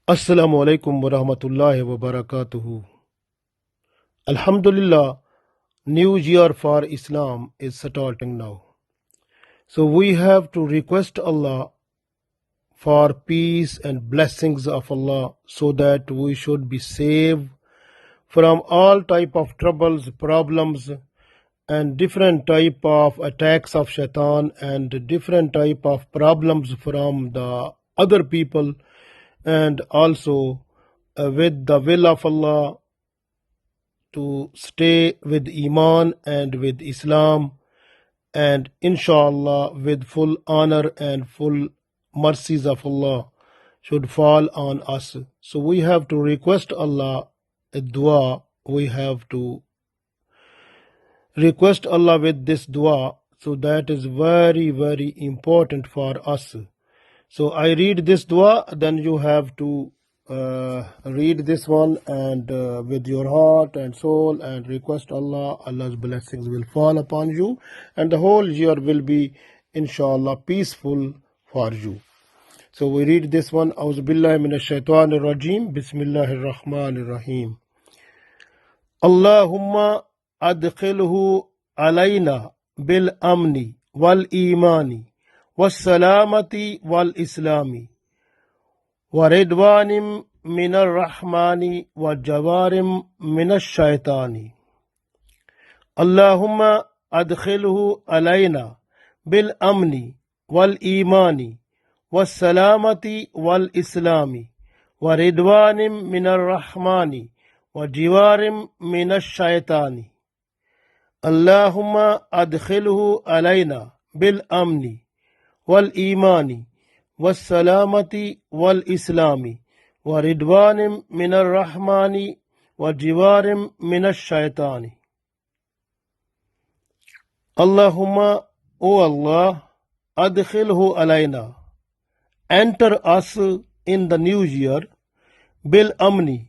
Assalamu alaikum wa rahmatullahi wa barakatuhu. Alhamdulillah, new year for Islam is starting now. So we have to request Allah for peace and blessings of Allah so that we should be saved from all type of troubles, problems and different type of attacks of shaitan and different type of problems from the other people, and also with the will of Allah to stay with iman and with Islam, and inshallah with full honor and full mercies of Allah should fall on us. So we have to request Allah a dua. We have to request Allah with this dua. So that is very, very important for us. So I read this dua, then you have to read this one and with your heart and soul and request Allah. Allah's blessings will fall upon you and the whole year will be inshallah peaceful for you. So we read this one. Auzu billahi minashaytaan rajim. Bismillahir rahmanir rahim. Allahumma adkhilhu alayna bil amni wal imani wassalaamati wal islami wa ridwaanim minar rahmani wa jiwaaZim minashaytaan. Allahumma adkhilhu alayna bil amni wal imani wassalaamati wal islami wa ridwaanim minar rahmani wa jiwaaZim minashaytaan. Allahumma adkhilhu alayna bil amni wal imani wassalaamati wal islami wa ridwaanim minar rahmani wa jiwaaZim minashaytaan. Allahumma, O Allah, adkhilhu alayna, enter us in the new year, bil amni,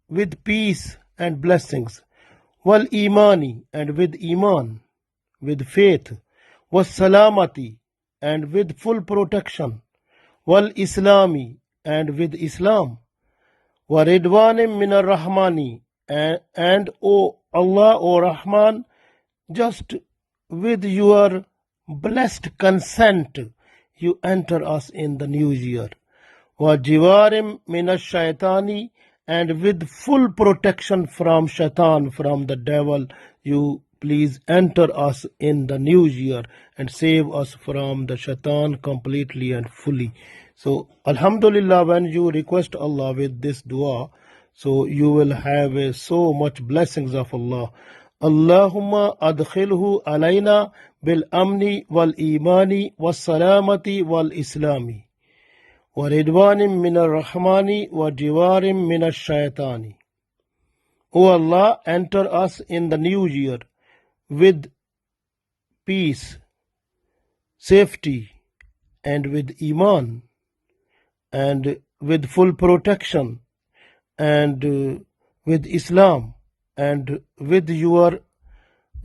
with peace and blessings, wal imani, and with iman, with faith, wassalaamati, and with full protection, wal islami, and with Islam, wa ridwaanim minar rahmani, and O Allah, O Rahman, just with your blessed consent you enter us in the new year, wa jiwaaZim minashaytaan, and with full protection from shaitan, from the devil, you please enter us in the new year and save us from the shaitan completely and fully. So alhamdulillah, when you request Allah with this dua, so you will have so much blessings of Allah. Allahumma adkhilhu alayna bil amni wal imani wassalaamati wal islami wa ridwaanim minar rahmani wa jiwaaZim minashaytaan. O Allah, enter us in the new year with peace, safety, and with iman, and with full protection, and with Islam, and with your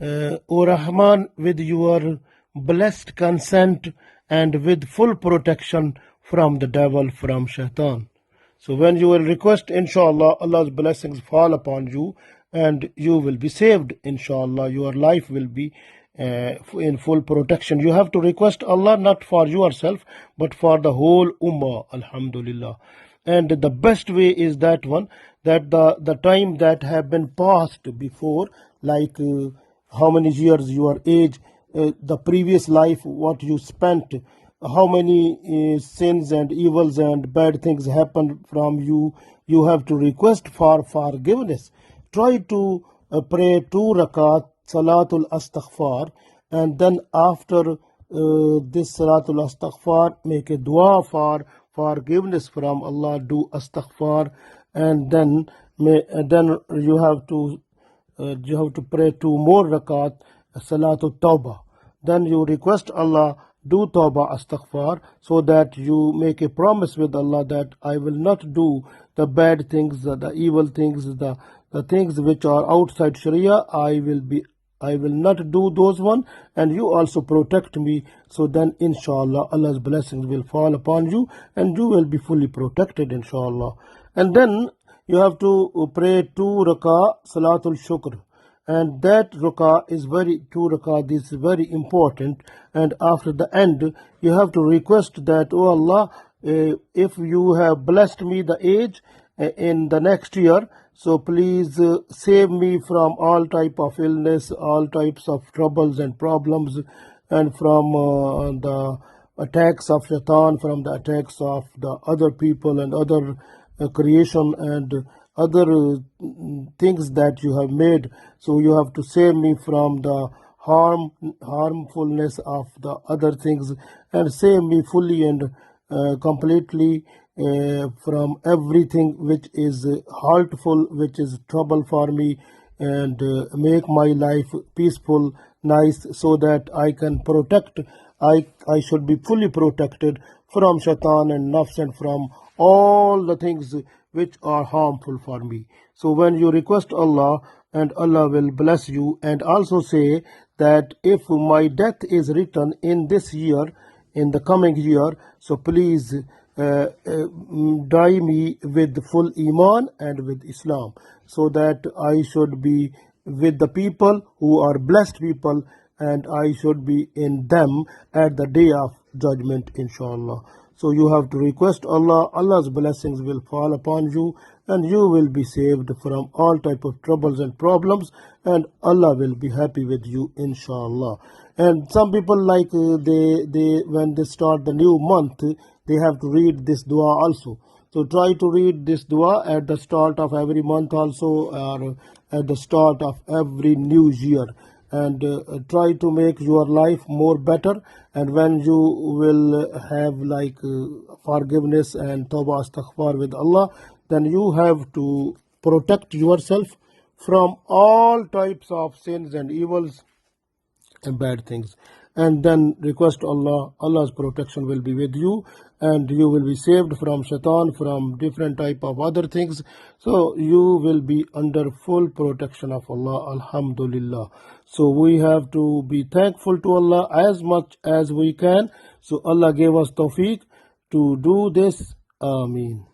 O Rahman, with your blessed consent, and with full protection from the devil, from shaitan. So when you will request, inshallah, Allah's blessings fall upon you and you will be saved, inshallah. Your life will be in full protection. You have to request Allah not for yourself but for the whole ummah, alhamdulillah. And the best way is that one, that the time that have been passed before, like how many years, your age, the previous life, what you spent, how many sins and evils and bad things happened from you, you have to request for forgiveness. Try to pray 2 rakat salatul astaghfar, and then after this salatul astaghfar, make a dua for forgiveness from Allah, do astaghfar, and then you have to pray 2 more rakat salatul tawbah. Then you request Allah, do tawbah astaghfar, so that you make a promise with Allah that I will not do the bad things, the evil things, the things which are outside Sharia. I will be I will not do those one, and you also protect me. So then inshallah Allah's blessings will fall upon you and you will be fully protected inshallah. And then you have to pray 2 rakah salatul shukr, and that rakah is very 2 rakah, this is very important. And after the end you have to request that, oh Allah, if you have blessed me the age in the next year, so please save me from all type of illness, all types of troubles and problems, and from the attacks of shaitan, from the attacks of the other people and other creation and other things that you have made. So you have to save me from the harmfulness of the other things, and save me fully and completely from everything which is hurtful, which is trouble for me, and make my life peaceful, nice, so that I can protect, I should be fully protected from shaitan and nafs and from all the things which are harmful for me. So when you request Allah, and Allah will bless you, and also say that if my death is written in this year, in the coming year, so please die me with full iman and with Islam, so that I should be with the people who are blessed people, and I should be in them at the day of judgment inshallah. So you have to request Allah, Allah's blessings will fall upon you, and you will be saved from all type of troubles and problems, and Allah will be happy with you inshallah. And some people, like they when they start the new month, they have to read this dua also. So try to read this dua at the start of every month also, or at the start of every new year, and try to make your life more better. And when you will have like forgiveness and tawbah astaghfar with Allah, then you have to protect yourself from all types of sins and evils and bad things, and then request Allah. Allah's protection will be with you, and you will be saved from shaitan, from different type of other things. So you will be under full protection of Allah, alhamdulillah. So we have to be thankful to Allah as much as we can. So Allah gave us tawfiq to do this. Ameen.